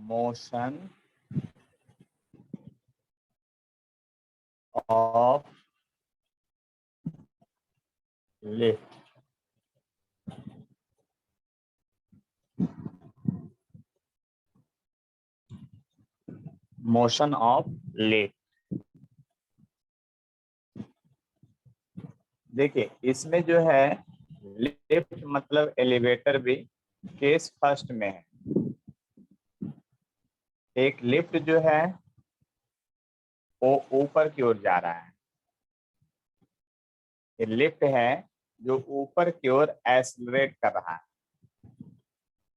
Motion of lift. Motion of lift, देखिए इसमें जो है लिफ्ट मतलब एलिवेटर भी केस फर्स्ट में है। एक लिफ्ट जो है वो ऊपर की ओर जा रहा है, ये लिफ्ट है जो ऊपर की ओर एक्सेलरेट कर रहा है।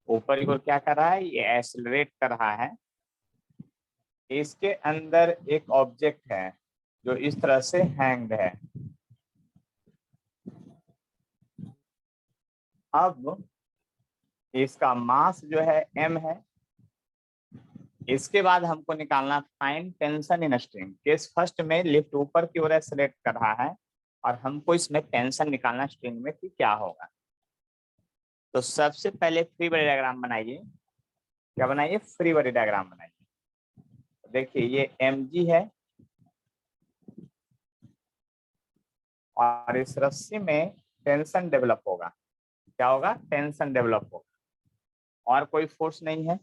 ऊपर की ओर क्या कर रहा है, ये एक्सेलरेट कर रहा है। इसके अंदर एक ऑब्जेक्ट है जो इस तरह से हैंग्ड है। अब इसका मास जो है m है। इसके बाद हमको निकालना find tension in string. Case first में लिफ्ट ऊपर की ओर एक्सेलरेट कर रहा है और हमको इसमें टेंशन निकालना स्ट्रिंग में कि क्या होगा। तो सबसे पहले फ्री बॉडी डायग्राम बनाइए। क्या बनाइए, फ्री बॉडी डायग्राम बनाइए। देखिए ये mg है और इस रस्सी में टेंशन डेवलप होगा। क्या होगा, टेंशन डेवलप होगा और कोई फोर्स नहीं है।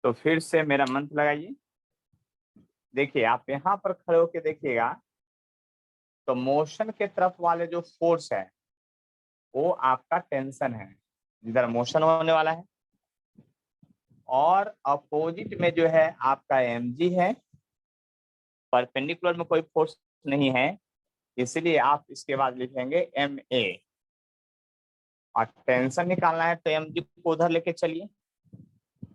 तो फिर से मेरा मंत्र लगाइए। देखिए आप यहाँ पर खड़े होकर देखिएगा तो मोशन के तरफ वाले जो फोर्स है वो आपका टेंशन है, जिधर मोशन होने वाला है। और अपोजिट में जो है आपका mg है, परपेंडिकुलर में कोई फोर्स नहीं है, इसलिए आप इसके बाद लिखेंगे ma। और टेंशन निकालना है तो mg को उधर लेके चलिए।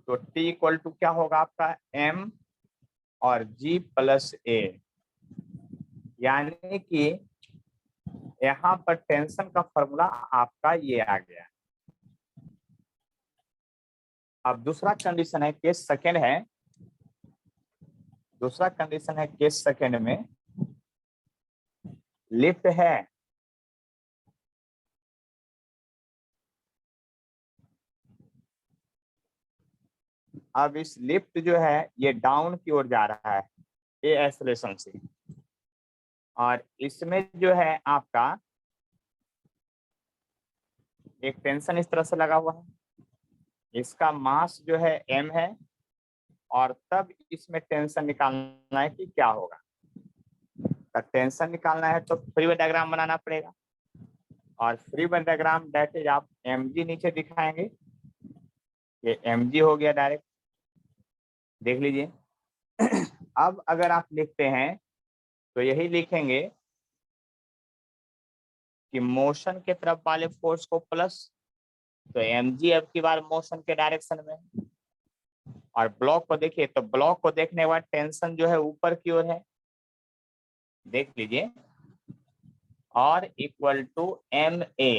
तो T इक्वल टू क्या होगा आपका m और g प्लस a, यानी कि यहाँ पर टेंशन का फॉर्मूला आपका ये आ गया। अब दूसरा कंडीशन है केस सेकेंड है। दूसरा कंडीशन है केस सेकेंड में लिफ्ट है अब इस लिफ्ट जो है ये डाउन की ओर जा रहा है ये एक्सेलरेशन से, और इसमें जो है आपका एक टेंशन इस तरह से लगा हुआ है। इसका मास जो है m है और तब इसमें टेंशन निकालना है कि क्या होगा। तो टेंशन निकालना है तो फ्री बॉडी डायग्राम बनाना पड़ेगा और free body diagram that is आप mg नीचे दिखाएंगे। ये mg हो गया डायरेक्ट, देख लीजिए। अब अगर आप लिखते हैं तो यही लिखेंगे कि मोशन के तरफ वाले फोर्स को प्लस, तो mg अब की बार मोशन के डायरेक्शन में। और ब्लॉक को देखिए तो ब्लॉक को देखने के बाद टेंशन जो है ऊपर की ओर है, देख लीजिए, और इक्वल टू ma।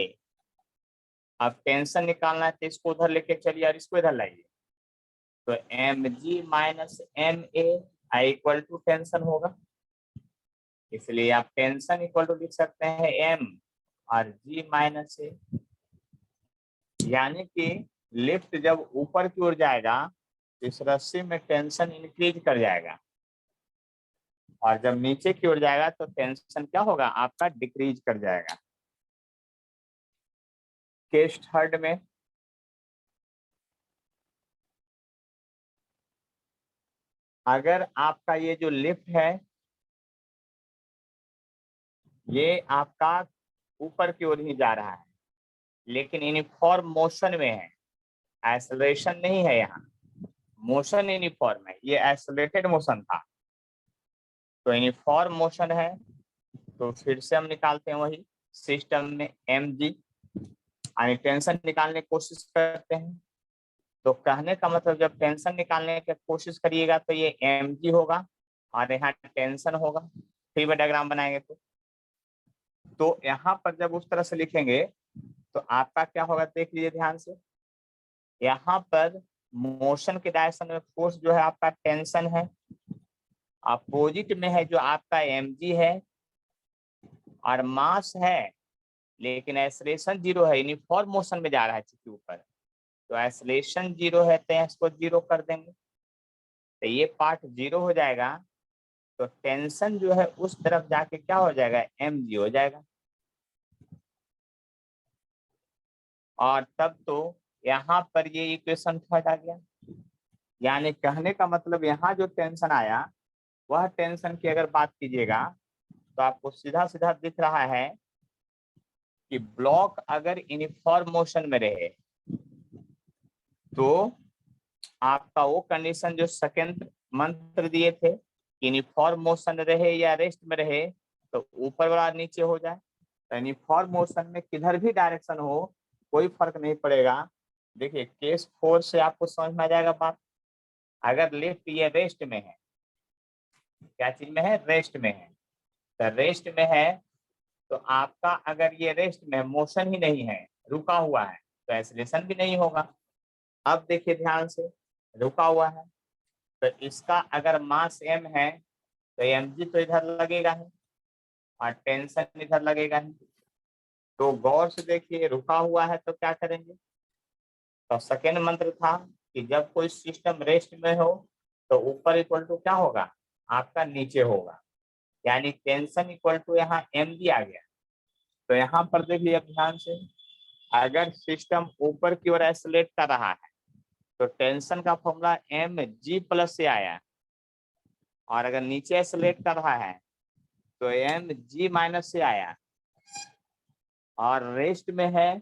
अब टेंशन निकालना है तो इसको उधर लेके चलिए और इसको इधर लाइए। तो mg minus ma equal to tension होगा, इसलिए आप टेंशन इक्वल टू लिख सकते हैं m और g माइनस a। यानी कि लिफ्ट जब ऊपर की ओर जाएगा तो इस रस्सी में टेंशन इंक्रीज कर जाएगा, और जब नीचे की ओर जाएगा तो टेंशन क्या होगा आपका डिक्रीज कर जाएगा। केस थर्ड में अगर आपका ये जो लिफ्ट है ये आपका ऊपर की ओर ही जा रहा है लेकिन यूनिफॉर्म मोशन में है, एक्सेलरेशन नहीं है। यहाँ मोशन यूनिफॉर्म है, ये एक्सेलरेटेड मोशन था। तो यूनिफॉर्म मोशन है तो फिर से हम निकालते हैं वही सिस्टम में mg, यानी टेंशन निकालने की कोशिश करते हैं। तो कहने का मतलब जब टेंशन निकालने की कोशिश करिएगा तो ये mg होगा और यहाँ टेंशन होगा। फ्री बॉडी डायग्राम बनाएंगे तो यहाँ पर जब उस तरह से लिखेंगे तो आपका क्या होगा, देख लीजिए ध्यान से। यहाँ पर मोशन के डायरेक्शन में फोर्स जो है आपका टेंशन है अपोजिट में है जो आपका mg है और मास है, लेकिन एक्सेलरेशन 0 है, यूनिफॉर्म मोशन में जा रहा है चूंकि ऊपर, तो एक्सेलरेशन 0 है तो इसको 0 कर देंगे, तो ये पार्ट 0 हो जाएगा। तो टेंशन जो है उस तरफ जाके क्या हो जाएगा, mg हो जाएगा। और तब तो यहाँ पर ये इक्वेशन हटा गया, यानी कहने का मतलब यहाँ जो टेंशन आया वह टेंशन की अगर बात कीजिएगा तो आपको सीधा सीधा दिख रहा है कि ब्लॉक अगर यूनिफॉर्म मोशन में रहे तो आपका वो कंडीशन जो सेकंड मंत्र दिए थे, यूनिफॉर्म मोशन रहे या रेस्ट में रहे, तो ऊपर वाला नीचे हो जाए। तो यूनिफॉर्म मोशन में किधर भी डायरेक्शन हो कोई फर्क नहीं पड़ेगा। देखिए केस 4 से आपको समझ में आ जाएगा बात। अगर लेफ्ट ये रेस्ट में है, क्या चीज में है, रेस्ट में है, तो रेस्ट में है तो आपका अगर ये रेस्ट में मोशन ही नहीं है, रुका हुआ है, तो एक्सेलरेशन भी नहीं होगा। अब देखिए ध्यान से, रुका हुआ है तो इसका अगर मास m है तो mg तो इधर लगेगा ही और टेंशन इधर लगेगा ही। तो गौर से देखिए, रुका हुआ है तो क्या करेंगे, तो सेकेंड मंत्र था कि जब कोई सिस्टम रेस्ट में हो तो ऊपर इक्वल टू क्या होगा, आपका नीचे होगा, यानी टेंशन इक्वल टू यहाँ mg आ गया। तो यहाँ पर देखिए अब ध्यान से, अगर सिस्टम ऊपर की ओर एक्सेलरेट कर रहा है तो टेंशन का फॉर्मूला mg प्लस से आया, और अगर नीचे एक्सेलरेट कर रहा है तो mg माइनस से आया, और रेस्ट में है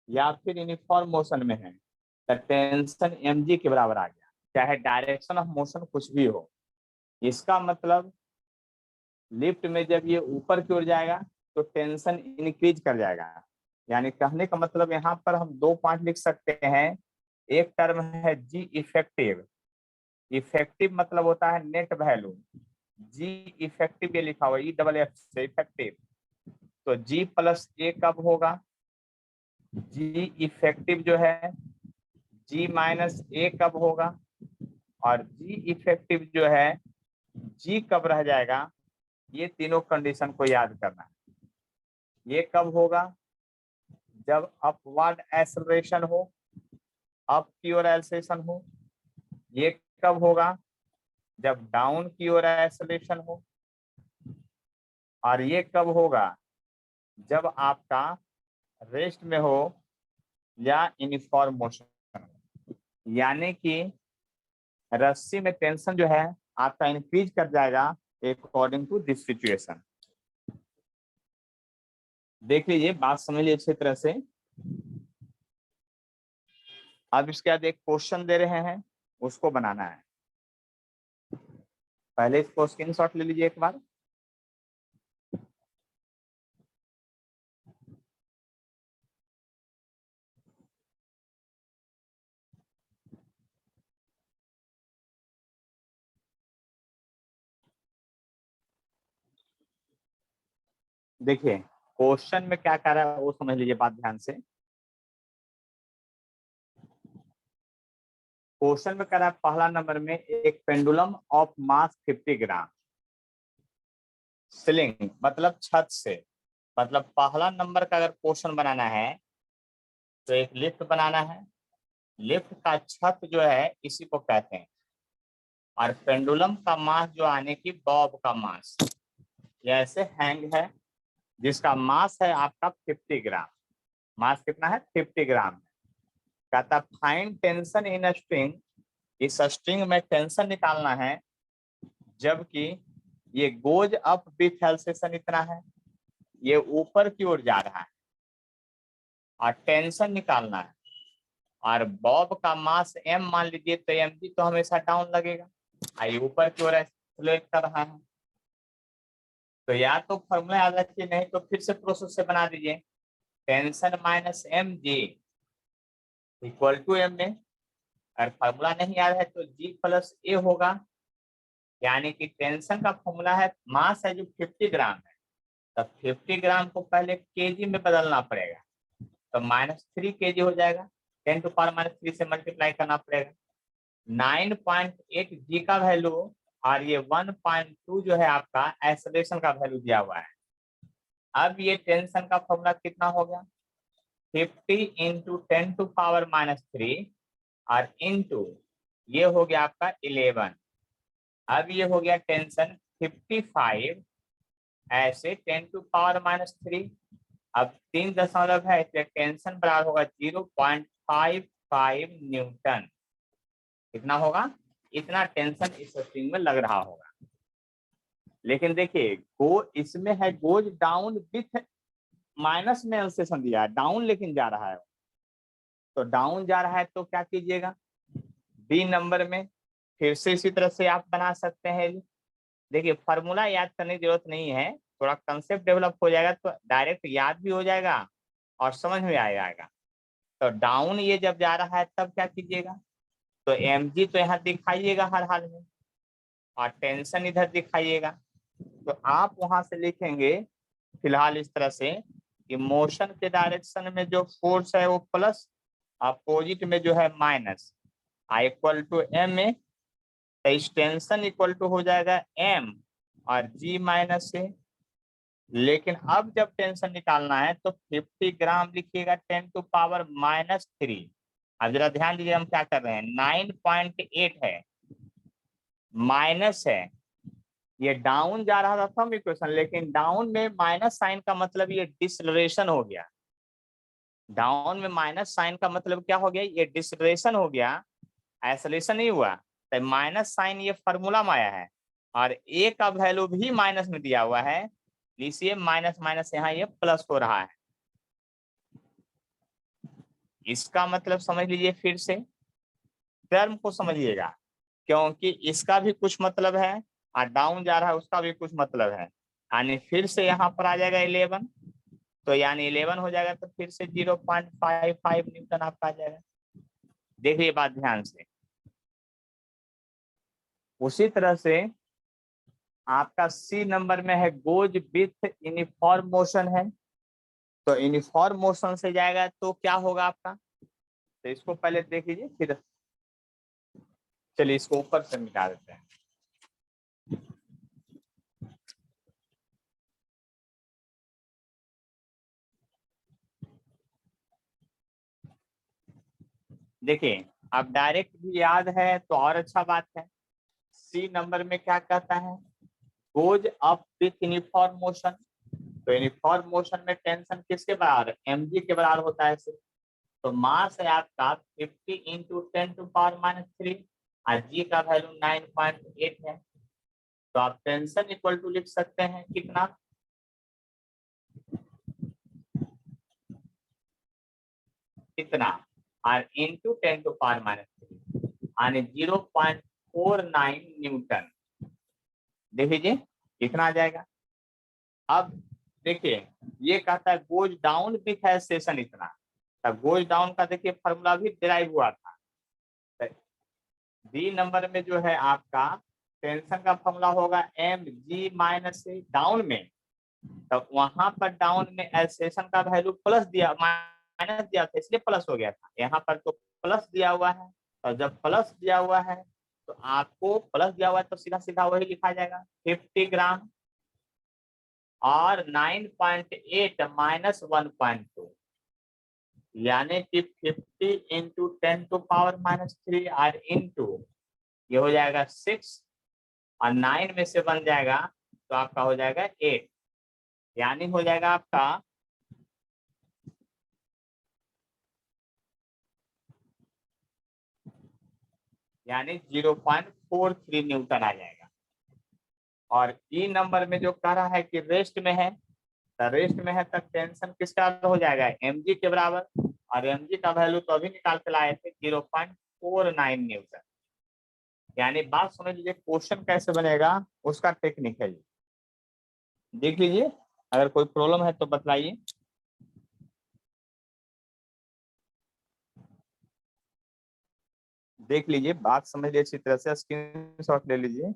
या फिर यूनिफॉर्म मोशन में है तो टेंशन mg के बराबर आ गया, चाहे डायरेक्शन ऑफ मोशन कुछ भी हो। इसका मतलब लिफ्ट में जब ये ऊपर की ओर जाएगा तो टेंशन इंक्रीज कर जाएगा। यानी कहने का मतलब यहाँ पर हम दो पॉइंट लिख सकते हैं। एक टर्म है जी इफेक्टिव, इफेक्टिव मतलब होता है नेट वैल्यू, जी इफेक्टिव ये लिखा हुआ EFF से इफेक्टिव, तो जी प्लस ए कब होगा, जी इफेक्टिव जो है जी माइनस ए कब होगा, और जी इफेक्टिव जो है जी कब रह जाएगा। ये तीनों कंडीशन को याद करना है। ये कब होगा, जब अपवर्ड एक्सेलरेशन हो, अप की ओर एक्सेलरेशन हो। ये कब होगा, जब डाउन की ओर एक्सेलरेशन हो। और ये कब होगा, जब आपका रेस्ट में हो या यूनिफॉर्म मोशन हो। यानी कि रस्सी में टेंशन जो है आपका इंक्रीज कर जाएगा अकॉर्डिंग टू दिस सिचुएशन। देख लीजिए, बात समझ लीजिए अच्छी तरह से। अब इसके बाद एक क्वेश्चन दे रहे हैं, उसको बनाना है। पहले इसको स्क्रीनशॉट ले लीजिए एक बार। देखिए क्वेश्चन में क्या कह रहा है वो समझ लीजिए बात ध्यान से। क्वेश्चन में कह रहा है पहला नंबर में एक pendulum of mass 50 gram ceiling मतलब छत से, मतलब पहला नंबर का अगर क्वेश्चन बनाना है तो एक लिफ्ट बनाना है, लिफ्ट का छत जो है इसी को कहते हैं, और पेंडुलम का मास जो आने की बॉब का मास, ये ऐसे हैंग है जिसका मास है आपका 50 ग्राम। मास कितना है, 50 ग्राम। कहता फाइंड टेंशन इन स्ट्रिंग, इस स्ट्रिंग में टेंशन निकालना है जबकि ये गोज अप विथ एक्सेलरेशन इतना है, ये ऊपर की ओर जा रहा है, और टेंशन निकालना है, और बॉब का मास m मान लीजिए तो mg तो हमेशा डाउन लगेगा, आई ऊपर की ओर एक्सेलरेट कर रहा है। तो या तो फॉर्मूला याद रखिए, नहीं तो फिर से प्रोसेस से बना दीजिए। Tension minus mg equal to m में, अगर फॉर्मूला नहीं याद है तो g प्लस ए होगा, यानी कि टेंशन का फॉर्मूला है, मास है जो 50 ग्राम है, तब 50 ग्राम को पहले केजी में बदलना पड़ेगा, तो -3 kg हो जाएगा, 10 टू पावर -3 से मल्टीप्लाई करना पड़ेगा। 9.8 जी का वैल्यू और ये 1.2 जो है आपका एक्सेलरेशन का वैल्यू दिया हुआ है। अब ये टेंशन का फॉर्मूला कितना हो गया, 50 इंटू 10⁻³ और इंटू ये हो गया आपका 11। अब ये हो गया टेंशन 55 ऐसे 10⁻³ अब 3 दशमलव है इसलिए टेंशन बराबर होगा 0.55 न्यूटन। कितना होगा, इतना टेंशन इस स्प्रिंग में लग रहा होगा। लेकिन देखिए इसमें है गोज डाउन विथ माइनस में एक्सेलरेशन दिया है, डाउन लेकिन जा रहा है, तो डाउन जा रहा है तो क्या कीजिएगा, बी नंबर में फिर से इसी तरह से आप बना सकते हैं। देखिए फार्मूला याद करने की जरूरत नहीं है, थोड़ा कंसेप्ट डेवलप हो जाएगा तो डायरेक्ट याद भी हो जाएगा और समझ में आ जाएगा। तो डाउन ये जब जा रहा है तब क्या कीजिएगा, तो mg तो यहाँ दिखाइएगा हर हाल में और टेंशन इधर दिखाइएगा। तो आप वहां से लिखेंगे फिलहाल इस तरह से कि मोशन के डायरेक्शन में जो फोर्स है वो प्लस, अपोजिट में जो है माइनस, इक्वल टू एम में टेंशन इक्वल टू हो जाएगा m और g माइनस से। लेकिन अब जब टेंशन निकालना है तो 50 ग्राम लिखिएगा 10⁻³ अब जरा ध्यान दीजिए हम क्या कर रहे हैं, 9.8 है माइनस है, ये डाउन जा रहा था सम इक्वेशन, लेकिन डाउन में माइनस साइन का मतलब ये डिसलेरेशन हो गया। डाउन में माइनस साइन का मतलब क्या हो गया, ये डिसलेरेशन हो गया, एक्सेलरेशन नहीं हुआ। तो माइनस साइन ये फॉर्मूला में आया है और ए का वैल्यू भी माइनस में दिया हुआ है, इसलिए माइनस माइनस यहाँ ये प्लस हो रहा है। इसका मतलब समझ लीजिए, फिर से टर्म को समझिएगा, क्योंकि इसका भी कुछ मतलब है और डाउन जा रहा है उसका भी कुछ मतलब है। यानी फिर से यहाँ पर आ जाएगा 11, तो यानी 11 हो जाएगा तो फिर से 0.55 न्यूटन आपका आ जाएगा। देखिए बात ध्यान से। उसी तरह से आपका सी नंबर में है गोज विथ यूनिफॉर्म मोशन है, तो यूनिफॉर्म मोशन से जाएगा तो क्या होगा आपका, तो इसको पहले देख लीजिए फिर चलिए इसको ऊपर से मिटा देते हैं। देखिए अब डायरेक्ट भी याद है तो और अच्छा बात है। सी नंबर में क्या कहता है, goes up with uniform motion, तो यूनिफॉर्म मोशन में टेंशन किसके बराबर, mg के बराबर होता है सिर्फ। तो मास है आपका 50 इंटू 10⁻³ और g का वैल्यू 9.8 है, तो आप टेंशन इक्वल टू लिख सकते हैं कितना, कितना और इंटू 10⁻³ यानी 0.49 न्यूटन। देख लीजिए कितना आ जाएगा। अब देखिए ये कहता है गोज डाउन विथ एक्सेलरेशन इतना, तो गोज डाउन का देखिए फॉर्मूला भी डिराइव हुआ था। डी नंबर में जो है आपका टेंशन का फॉर्मूला होगा mg माइनस से डाउन में, तो वहां पर डाउन में एक्सेलरेशन का वैल्यू प्लस दिया माइनस दिया था इसलिए प्लस हो गया था, यहाँ पर तो प्लस दिया हुआ है, और जब प्लस दिया हुआ है तो आपको प्लस दिया हुआ है तो सीधा सीधा वही लिखा जाएगा 50 ग्राम और 9.8 माइनस 1.2 यानी कि 50 इंटू 10⁻³ और इंटू ये हो जाएगा 6 और 9 में से बन जाएगा तो आपका हो जाएगा 8, यानी हो जाएगा आपका यानी 0.43 न्यूटन आ जाएगा। और ई नंबर में जो कह रहा है कि रेस्ट में है, तो रेस्ट में है तब टेंशन किसका हो जाएगा, mg के बराबर, और mg का वैल्यू तो अभी निकाल के लाए थे 0.49 न्यूटन। यानी बात समझ लीजिए क्वेश्चन कैसे बनेगा उसका टेक्निक है, देख लीजिए अगर कोई प्रॉब्लम है तो बतलाइए। देख लीजिए बात समझ लीजिए अच्छी तरह से, स्क्रीनशॉट ले लीजिए।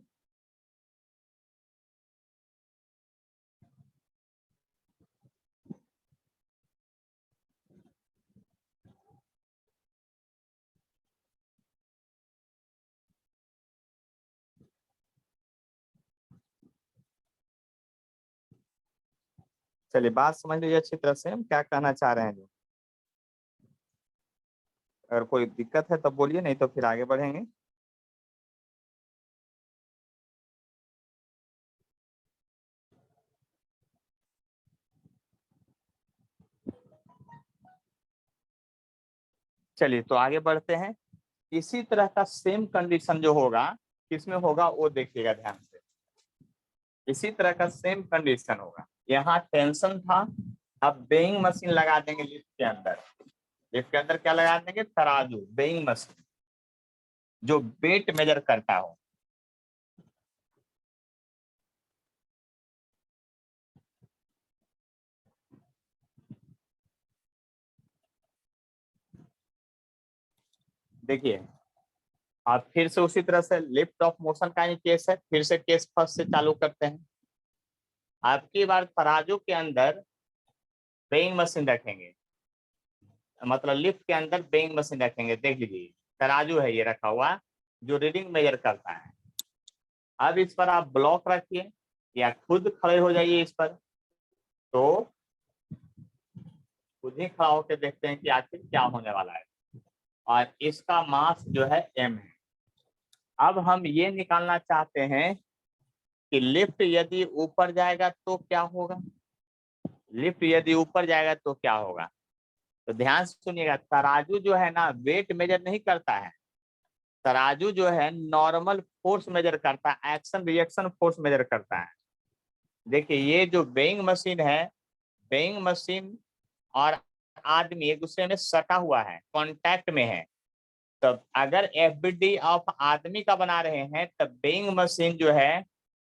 चलिए बात समझ लीजिए अच्छी तरह से हम क्या कहना चाह रहे हैं। जो अगर कोई दिक्कत है तो बोलिए, नहीं तो फिर आगे बढ़ेंगे। चलिए तो आगे बढ़ते हैं। इसी तरह का सेम कंडीशन जो होगा किसमें होगा वो देखिएगा ध्यान से। इसी तरह का सेम कंडीशन होगा, यहाँ टेंशन था, अब वेइंग मशीन लगा देंगे लिफ्ट के अंदर। लिफ्ट के अंदर क्या लगा देंगे? तराजू, वेइंग मशीन जो वेट मेजर करता हो। देखिए आप फिर से उसी तरह से लिफ्ट ऑफ मोशन का ही केस है, फिर से केस फर्स्ट से चालू करते हैं। आपकी बार तराजू के अंदर वेइंग मशीन रखेंगे, मतलब लिफ्ट के अंदर वेइंग मशीन रखेंगे। देख लीजिए तराजू है ये रखा हुआ जो रीडिंग मेजर करता है। अब इस पर आप ब्लॉक रखिए या खुद खड़े हो जाइए इस पर, तो खुद ही खड़ा होकर देखते हैं कि आखिर क्या होने वाला है। और इसका मास जो है m है। अब हम ये निकालना चाहते हैं कि लिफ्ट यदि ऊपर जाएगा तो क्या होगा। लिफ्ट यदि ऊपर जाएगा तो क्या होगा, तो ध्यान से सुनिएगा। तराजू जो है ना वेट मेजर नहीं करता है, तराजू जो है नॉर्मल फोर्स मेजर करता है, एक्शन रिएक्शन फोर्स मेजर करता है। देखिए ये जो वेइंग मशीन है, वेइंग मशीन और आदमी एक दूसरे में सटा हुआ है, कांटेक्ट में है। तब अगर एफबीडी ऑफ आदमी का बना रहे हैं तब वेइंग मशीन जो है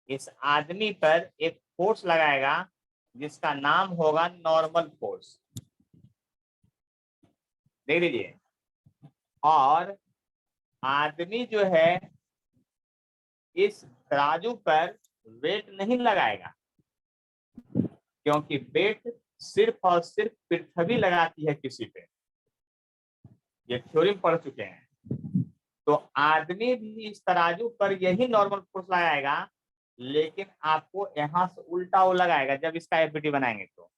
इस आदमी पर एक फोर्स लगाएगा जिसका नाम होगा नॉर्मल फोर्स। देख लीजिए, और आदमी जो है इस तराजू पर वेट नहीं लगाएगा, क्योंकि वेट सिर्फ और सिर्फ पृथ्वी लगाती है किसी पे, ये थ्योरी पढ़ चुके हैं। तो आदमी भी इस तराजू पर यही नॉर्मल फोर्स लगाएगा, लेकिन आपको यहाँ से उल्टा वो लगाएगा जब इसका एफबीटी बनाएंगे तो।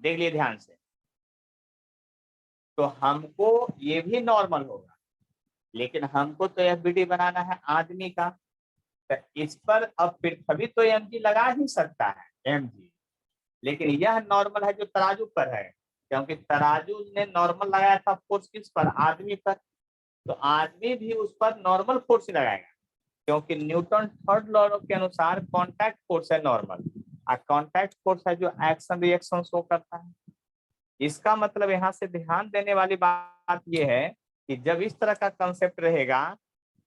देख लिए ध्यान से, तो हमको ये भी नॉर्मल होगा, लेकिन हमको तो एफबीटी बनाना है आदमी का। तो इस पर अब पृथ्वी तो एमजी लगा ही सकता है, एमजी, लेकिन यह नॉर्मल है जो तराजू पर है, क्योंकि तराजू ने नॉर्मल लगाया था फोर्स किस पर? आदमी पर। तो आदमी भी उस पर नॉर्मल फोर्स लगाएगा, क्योंकि न्यूटन थर्ड लॉ के अनुसार कांटेक्ट फोर्स है नॉर्मल, और कांटेक्ट फोर्स है जो एक्शन रिएक्शन शो करता है। इसका मतलब यहाँ से ध्यान देने वाली बात यह है कि जब इस तरह का कंसेप्ट रहेगा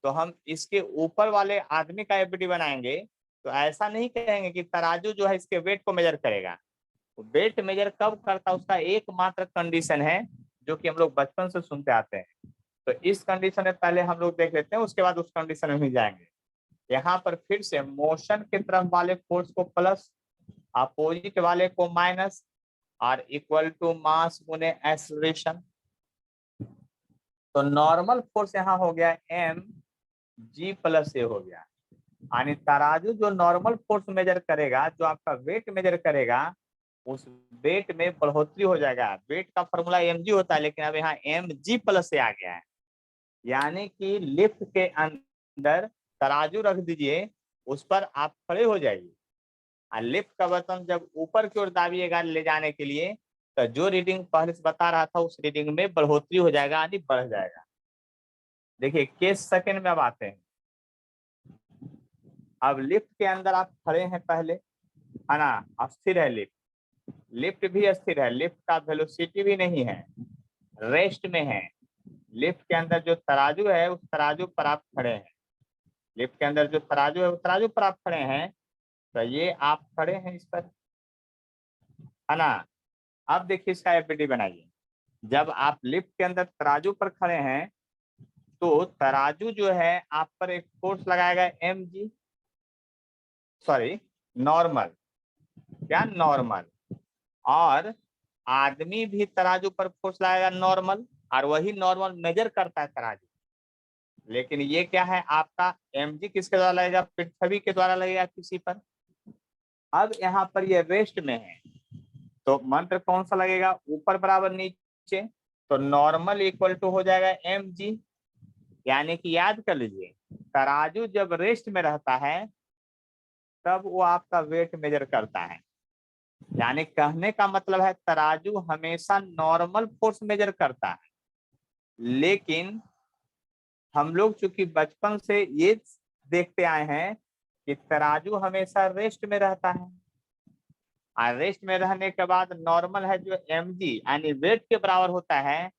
तो हम इसके ऊपर वाले आदमी का एफबीटी बनाएंगे तो ऐसा नहीं कहेंगे कि तराजू जो है इसके वेट को मेजर करेगा। वेट मेजर कब करता है उसका एकमात्र कंडीशन है जो कि हम लोग बचपन से सुनते आते हैं। तो इस कंडीशन में पहले हम लोग देख लेते हैं, उसके बाद उस कंडीशन में भी जाएंगे। यहाँ पर फिर से मोशन की तरफ वाले फोर्स को प्लस, अपोजिट वाले को माइनस, और इक्वल टू मास गुने एक्सेलरेशन। तो नॉर्मल फोर्स यहाँ हो गया m g प्लस ए हो गया, यानी तराजू जो नॉर्मल फोर्स मेजर करेगा, जो आपका वेट मेजर करेगा, उस वेट में बढ़ोतरी हो जाएगा। वेट का फॉर्मूला mg होता है, लेकिन अब यहाँ mg प्लस ए आ गया है, यानी कि लिफ्ट के अंदर तराजू रख दीजिए, उस पर आप खड़े हो जाइए, और लिफ्ट का बटन जब ऊपर की ओर दाबिएगा ले जाने के लिए, तो जो रीडिंग पहले से बता रहा था उस रीडिंग में बढ़ोतरी हो जाएगा, यानी बढ़ जाएगा। देखिए केस सेकंड में अब आते हैं। अब लिफ्ट के अंदर आप खड़े हैं पहले, है ना, अस्थिर है लिफ्ट, लिफ्ट भी अस्थिर है, लिफ्ट का वेलोसिटी भी नहीं है, रेस्ट में है। लिफ्ट के अंदर जो तराजू है उस तराजू पर आप खड़े हैं, लिफ्ट के अंदर जो तराजू है उस तराजू पर आप खड़े हैं, तो ये आप खड़े हैं इस पर, है ना। अब देखिए इसका एफबीटी बनाइए। जब आप लिफ्ट के अंदर तराजू पर खड़े हैं तो तराजू जो है आप पर एक फोर्स लगाएगा mg, सॉरी नॉर्मल, क्या नॉर्मल, और आदमी भी तराजू पर फोर्स लगाएगा नॉर्मल, और वही नॉर्मल मेजर करता है तराजू। लेकिन ये क्या है आपका mg किसके द्वारा लगेगा? पृथ्वी के द्वारा लगेगा किसी पर, अब यहाँ पर ये रेस्ट में है, तो मंत्र कौन सा लगेगा, ऊपर बराबर नीचे, तो नॉर्मल इक्वल टू हो जाएगा mg। यानी कि याद कर लीजिए, तराजू जब रेस्ट में रहता है तब वो आपका वेट मेजर करता है। यानी कहने का मतलब है तराजू हमेशा नॉर्मल फोर्स मेजर करता है, लेकिन हम लोग चूंकि बचपन से ये देखते आए हैं कि तराजू हमेशा रेस्ट में रहता है, और रेस्ट में रहने के बाद नॉर्मल है जो mg यानी वेट के बराबर होता है,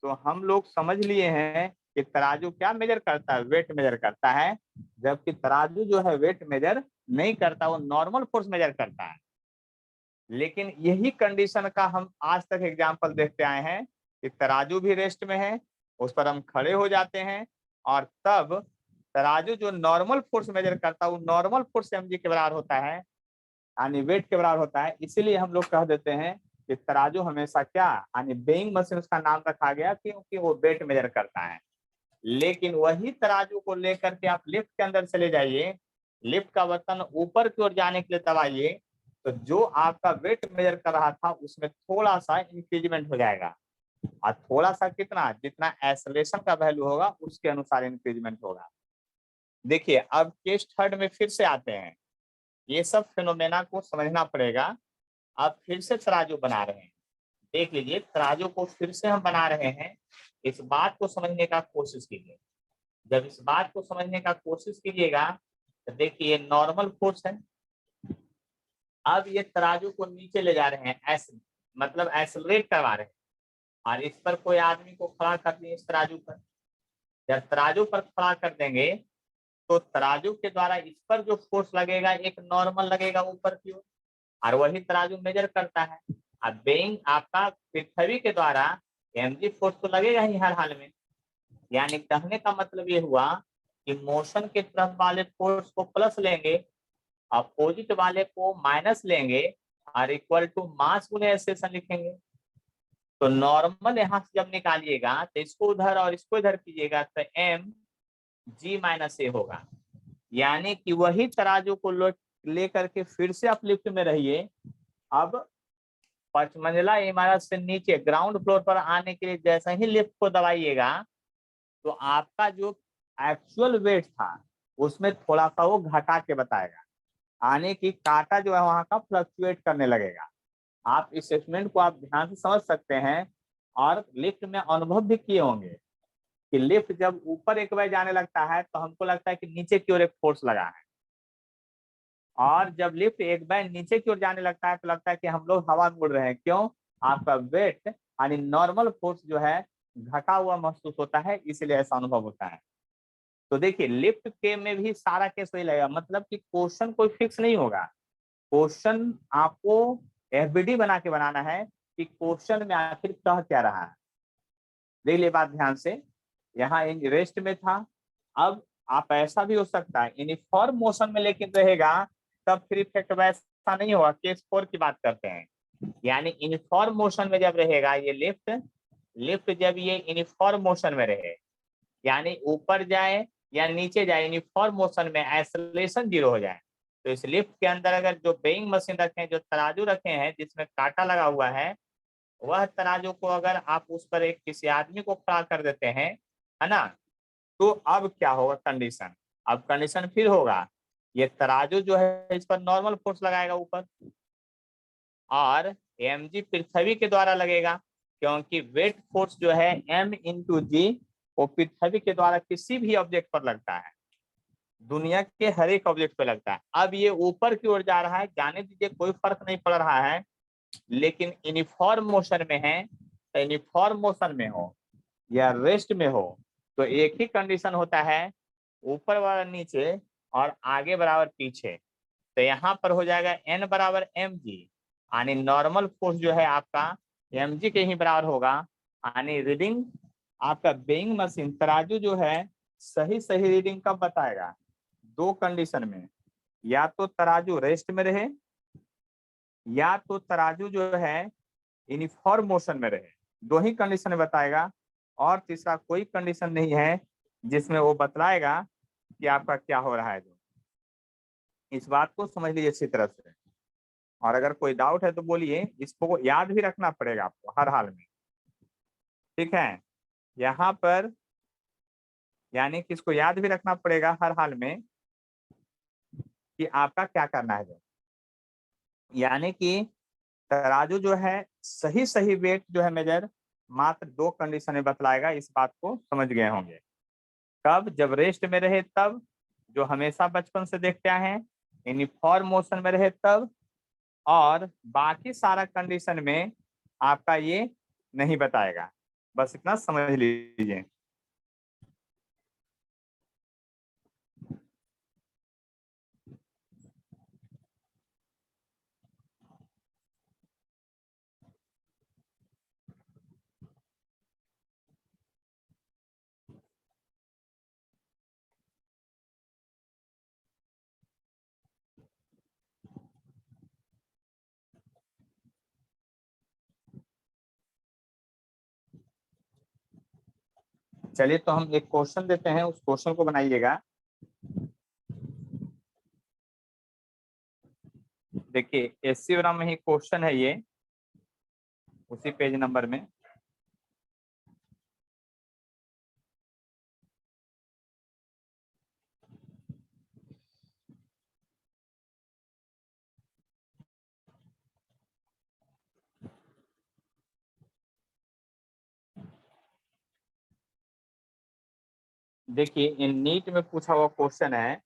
तो हम लोग समझ लिए हैं कि तराजू क्या मेजर करता है, वेट मेजर करता है, जबकि तराजू जो है वेट मेजर नहीं करता, वो नॉर्मल फोर्स मेजर करता है। लेकिन यही कंडीशन का हम आज तक एग्जाम्पल देखते आए हैं कि तराजू भी रेस्ट में है, उस पर हम खड़े हो जाते हैं, और तब तराजू जो नॉर्मल फोर्स मेजर करता है वो नॉर्मल फोर्स mg के बराबर होता है, यानी वेट के बराबर होता है। इसीलिए हम लोग कह देते हैं कि तराजू हमेशा क्या, यानी वेइंग मशीन उसका नाम रखा गया क्योंकि वो वेट मेजर करता है। लेकिन वही तराजू को लेकर के आप लिफ्ट के अंदर चले जाइए, लिफ्ट का बटन ऊपर की ओर जाने के लिए दबाइए, तो जो आपका वेट मेजर कर रहा था उसमें थोड़ा सा इंक्रीजमेंट हो जाएगा, और थोड़ा सा कितना, जितना एक्सेलरेशन का वैल्यू होगा उसके अनुसार इंक्रीजमेंट होगा। देखिए अब केस थर्ड में फिर से आते हैं, ये सब फिनोमेना को समझना पड़ेगा। अब फिर से तराजू बना रहे हैं, देख लीजिए तराजू को फिर से हम बना रहे हैं। इस बात को समझने का कोशिश कीजिए, जब इस बात को समझने का कोशिश कीजिएगा तो देखिए नॉर्मल फोर्स है। अब ये तराजू को नीचे ले जा रहे हैं, ऐसे मतलब एक्सेलरेट करवा रहे हैं, और इस पर कोई आदमी को खड़ा कर दिए इस तराजू पर। जब तराजू पर खड़ा कर देंगे तो तराजू के द्वारा इस पर जो फोर्स लगेगा एक नॉर्मल लगेगा ऊपर की ओर, और वही तराजू मेजर करता है। अब बेइंग आपका पृथ्वी के द्वारा mg फोर्स तो लगेगा ही हर हाल में। यानी कहने का मतलब ये हुआ कि मोशन के तरफ वाले फोर्स को प्लस लेंगे, अपोजिट वाले को माइनस लेंगे, और इक्वल टू मास गुने एक्सेलरेशन लिखेंगे। तो नॉर्मल यहाँ से जब निकालिएगा तो इसको उधर और इसको इधर कीजिएगा तो mg माइनस ए होगा। यानी कि वही तराजू को लेकर के फिर से आप लिफ्ट में रहिए। अब 5 मंजिला इमारत से नीचे ग्राउंड फ्लोर पर आने के लिए जैसे ही लिफ्ट को दबाइएगा तो आपका जो एक्चुअल वेट था उसमें थोड़ा सा वो घटा के बताएगा, आने की काटा जो है वहां का फ्लक्चुएट करने लगेगा। आप इस स्टेटमेंट को आप ध्यान से समझ सकते हैं, और लिफ्ट में अनुभव भी किए होंगे कि लिफ्ट जब ऊपर एक बार जाने लगता है तो हमको लगता है कि नीचे की ओर एक फोर्स लगा है, और जब लिफ्ट एक बार नीचे की ओर जाने लगता है तो लगता है कि हम लोग हवा में उड़ रहे हैं। क्यों, आपका वेट यानी नॉर्मल फोर्स जो है घटा हुआ महसूस होता है, इसलिए ऐसा अनुभव होता है। तो देखिए लिफ्ट के में भी सारा केस वही लगेगा, मतलब कि क्वेश्चन कोई फिक्स नहीं होगा। क्वेश्चन आपको एफबीडी बना के बनाना है कि क्वेश्चन में आखिर कह क्या रहा है। देख लिए बात ध्यान से, यहाँ रेस्ट में था। अब आप ऐसा भी हो सकता है यूनिफॉर्म मोशन में लेकिन रहेगा, तब फिर इफेक्ट वैसा नहीं होगा। केस 4 की बात करते हैं, यानी यूनिफॉर्म मोशन में जब रहेगा ये लिफ्ट, लिफ्ट जब ये यूनिफॉर्म मोशन में रहे, यानी ऊपर जाए या नीचे जाए, यूनिफॉर्म मोशन में एक्सेलरेशन 0 हो जाए, तो इस लिफ्ट के अंदर अगर जो बेइंग मशीन रखे हैं, जो तराजू रखे हैं जिसमें कांटा लगा हुआ है, वह तराजू को अगर आप उस पर एक किसी आदमी को खड़ा कर देते हैं, है ना, तो अब क्या होगा कंडीशन, अब कंडीशन फिर होगा ये तराजू जो है इस पर नॉर्मल फोर्स लगाएगा ऊपर, और mg पृथ्वी के द्वारा लगेगा, क्योंकि वेट फोर्स जो है m इंटू जी वो पृथ्वी के द्वारा किसी भी ऑब्जेक्ट पर लगता है, दुनिया के हर एक ऑब्जेक्ट पे लगता है। अब ये ऊपर की ओर जा रहा है, जाने दीजिए कोई फर्क नहीं पड़ रहा है, लेकिन यूनिफॉर्म मोशन में है, तो यूनिफॉर्म मोशन में हो या रेस्ट में हो तो एक ही कंडीशन होता है, ऊपर वाला नीचे और आगे बराबर पीछे। तो यहाँ पर हो जाएगा n बराबर mg, यानी नॉर्मल फोर्स जो है आपका mg के ही बराबर होगा। यानी रीडिंग आपका बेइंग मशीन तराजू जो है सही सही रीडिंग कब बताएगा, दो कंडीशन में, या तो तराजू रेस्ट में रहे या तो तराजू जो है यूनिफॉर्म मोशन में रहे, दो ही कंडीशन में बताएगा, और तीसरा कोई कंडीशन नहीं है जिसमें वो बतलाएगा कि आपका क्या हो रहा है। जो इस बात को समझ लीजिए अच्छी तरह से, और अगर कोई डाउट है तो बोलिए। इसको याद भी रखना पड़ेगा आपको हर हाल में, ठीक है। यहाँ पर यानी कि इसको याद भी रखना पड़ेगा हर हाल में कि आपका क्या करना है। यानी कि तराजू जो है सही सही वेट जो है मेजर मात्र 2 कंडीशन में बतलाएगा, इस बात को समझ गए होंगे। कब? जब रेस्ट में रहे तब, जो हमेशा बचपन से देखते आए हैं। यूनिफॉर्म मोशन में रहे तब, और बाकी सारा कंडीशन में आपका ये नहीं बताएगा। बस इतना समझ लीजिए। चलिए तो हम एक क्वेश्चन देते हैं, उस क्वेश्चन को बनाइएगा। देखिए एससी वाला में ही क्वेश्चन है ये, उसी पेज नंबर में। देखिए ये नीट में पूछा हुआ क्वेश्चन है,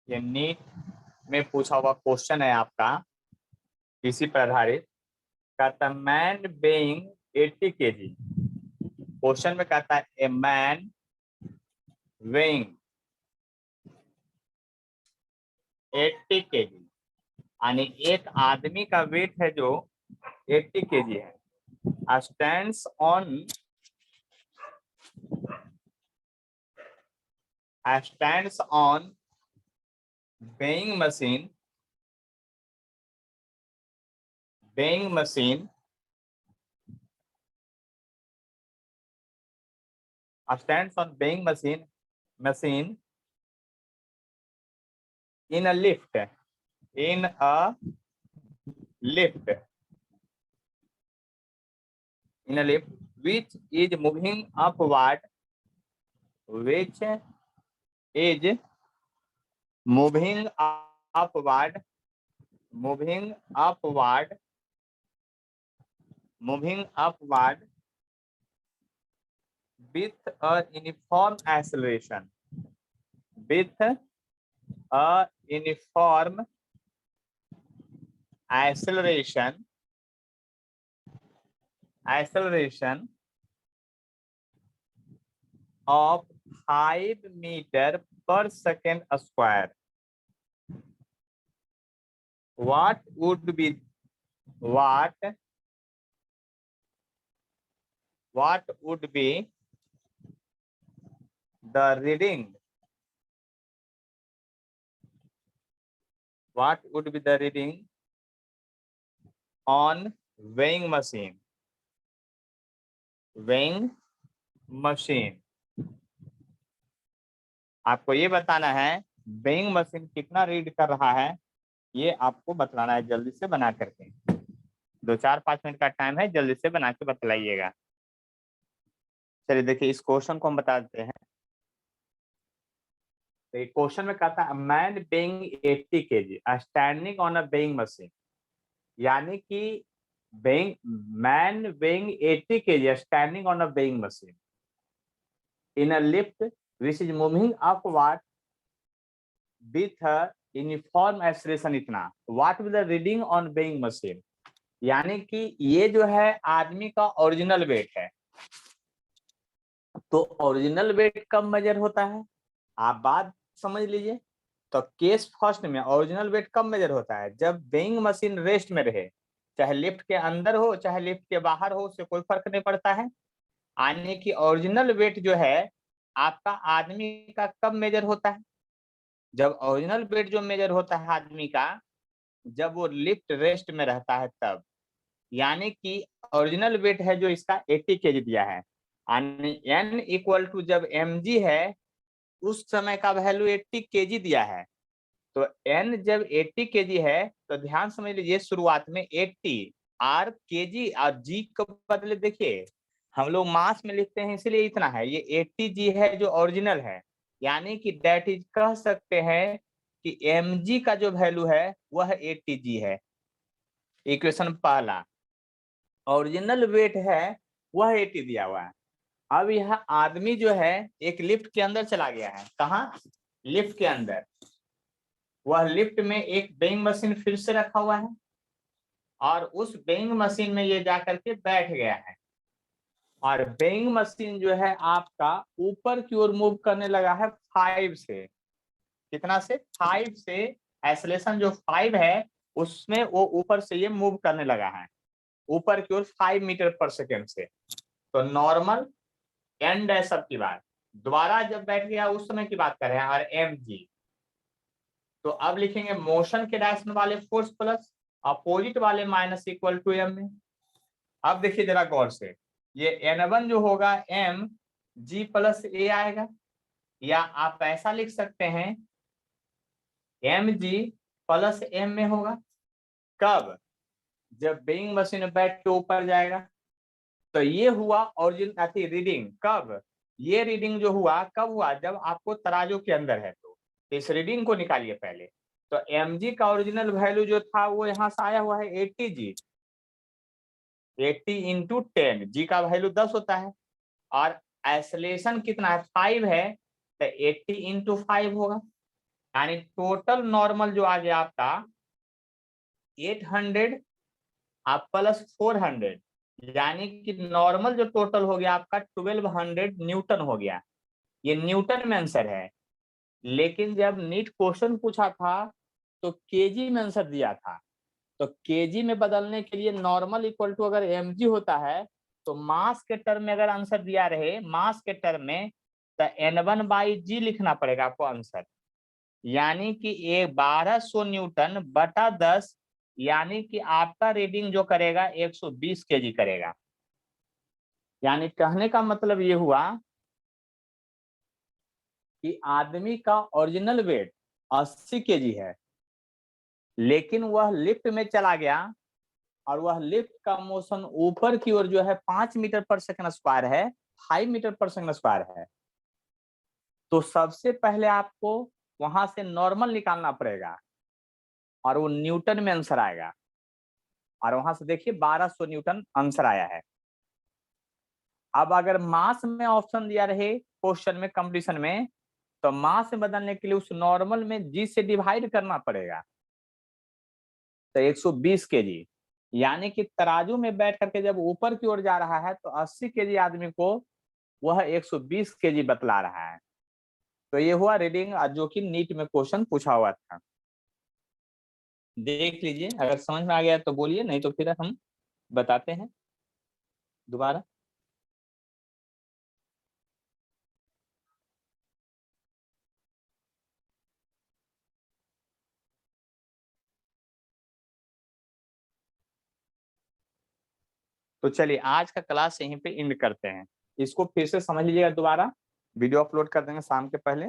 ये नीट में पूछा हुआ क्वेश्चन है आपका, इसी पर आधारित। कहता मैन बेइंग 80 kg, क्वेश्चन में कहता है ए मैन वेइंग 80 kg, यानी एक आदमी का वेट है जो 80 kg है। Stands on weighing machine stands on weighing machine in a lift which is moving upward, which is moving upward with a uniform acceleration, acceleration of 5 meter per second square. What would be the reading? What would be the reading on weighing machine? आपको ये बताना है weighing machine कितना read कर रहा है, ये आपको बतलाना है। जल्दी से बना करके, 2-4-5 मिनट का टाइम है, जल्दी से बना के बतलाइएगा। चलिए देखिए इस क्वेश्चन को हम बता देते हैं। तो क्वेश्चन में कहता है man being 80 kg standing on a weighing machine, यानी कि man weighing 80 kg standing on a weighing machine in a lift which is moving upward with a uniform acceleration इतना। What will the reading on weighing machine? यानी कि ये जो है आदमी का ओरिजिनल वेट है। तो ओरिजिनल वेट कब मेजर होता है, आप बात समझ लीजिए। तो केस फर्स्ट में ओरिजिनल वेट कब मेजर होता है? जब वेइंग मशीन रेस्ट में रहे, चाहे लिफ्ट के अंदर हो चाहे लिफ्ट के बाहर हो, उससे कोई फर्क नहीं पड़ता है। यानी कि ओरिजिनल वेट जो है आपका आदमी का कब मेजर होता है? जब ओरिजिनल वेट जो मेजर होता है आदमी का, जब वो लिफ्ट रेस्ट में रहता है तब। यानी कि ओरिजिनल वेट है जो इसका 80 kg दिया है, एन इक्वल टू जब mg है उस समय का वैल्यू 80 केजी दिया है, तो n जब 80 केजी है तो ध्यान समझ लीजिए शुरुआत में 80 r केजी और g को बदले देखिए हम लोग मास में लिखते हैं इसलिए इतना है, ये 80 g है जो ओरिजिनल है, यानी कि दैट इज कह सकते हैं कि mg का जो वैल्यू है वह 80 g है। इक्वेशन पहला, ओरिजिनल वेट है वह 80 दिया हुआ है। अब यह आदमी जो है एक लिफ्ट के अंदर चला गया है, कहाँ? लिफ्ट के अंदर। वह लिफ्ट में एक वेइंग मशीन फिर से रखा हुआ है और उस वेइंग मशीन में ये जाकर के बैठ गया है और वेइंग मशीन जो है आपका ऊपर की ओर मूव करने लगा है 5 से। कितना से? 5 से। एक्सेलरेशन जो 5 है उसमें वो ऊपर से ये मूव करने लगा है ऊपर की ओर 5 मीटर पर सेकेंड से। तो नॉर्मल एन डैश सब की बात, दोबारा जब बैठ गया उस समय की बात कर रहे हैं और एम जी। तो अब लिखेंगे मोशन के डायरेक्शन वाले फोर्स प्लस अपोजिट वाले माइनस इक्वल टू एम में। अब देखिए जरा गौर से, ये N1 जो होगा एम जी प्लस ए आएगा, या आप ऐसा लिख सकते हैं एम जी प्लस एम में होगा। कब? जब बेइंग मशीन में बैठ के ऊपर जाएगा। तो ये हुआ ओरिजिन रीडिंग। कब? ये रीडिंग जो हुआ कब हुआ? जब आपको तराजू के अंदर है। तो इस रीडिंग को निकालिए पहले। तो mg का ओरिजिनल वैल्यू जो था वो यहाँ से आया हुआ है 80 g, 80 इंटू 10, जी का वैल्यू 10 होता है और एक्सेलरेशन कितना है? 5 है, तो 80 इंटू 5 होगा, यानी टोटल नॉर्मल जो आ गया आपका 800 आप प्लस 400, यानी कि नॉर्मल जो टोटल हो गया आपका 1200 न्यूटन हो गया। ये न्यूटन में आंसर है, लेकिन जब नीट क्वेश्चन पूछा था तो केजी में आंसर दिया था। तो केजी में बदलने के लिए नॉर्मल इक्वल टू अगर mg होता है तो मास के टर्म में अगर आंसर दिया रहे मास के टर्म में तो n1/g लिखना पड़ेगा आपको आंसर, यानी कि ये 1200 न्यूटन बटा 10, यानी कि आपका रीडिंग जो करेगा 120 केजी करेगा। यानी कहने का मतलब ये हुआ कि आदमी का ओरिजिनल वेट 80 केजी है, लेकिन वह लिफ्ट में चला गया और वह लिफ्ट का मोशन ऊपर की ओर जो है 5 मीटर पर सेकंड स्क्वायर है, 5 मीटर पर सेकंड स्क्वायर है। तो सबसे पहले आपको वहां से नॉर्मल निकालना पड़ेगा और वो न्यूटन में आंसर आएगा, और वहां से देखिए 1200 न्यूटन आंसर आया है। अब अगर मास में ऑप्शन दिया रहे क्वेश्चन में कंपटीशन में, तो मास में बदलने के लिए उस नॉर्मल में जी से डिवाइड करना पड़ेगा, तो 120 केजी, यानी कि तराजू में बैठ करके जब ऊपर की ओर जा रहा है तो 80 केजी आदमी को वह 120 केजी बतला रहा है। तो ये हुआ रीडिंग जो कि नीट में क्वेश्चन पूछा हुआ था। देख लीजिए, अगर समझ में आ गया तो बोलिए, नहीं तो फिर हम बताते हैं दोबारा। तो चलिए आज का क्लास यहीं पे एंड करते हैं। इसको फिर से समझ लीजिएगा, दोबारा वीडियो अपलोड कर देंगे शाम के पहले।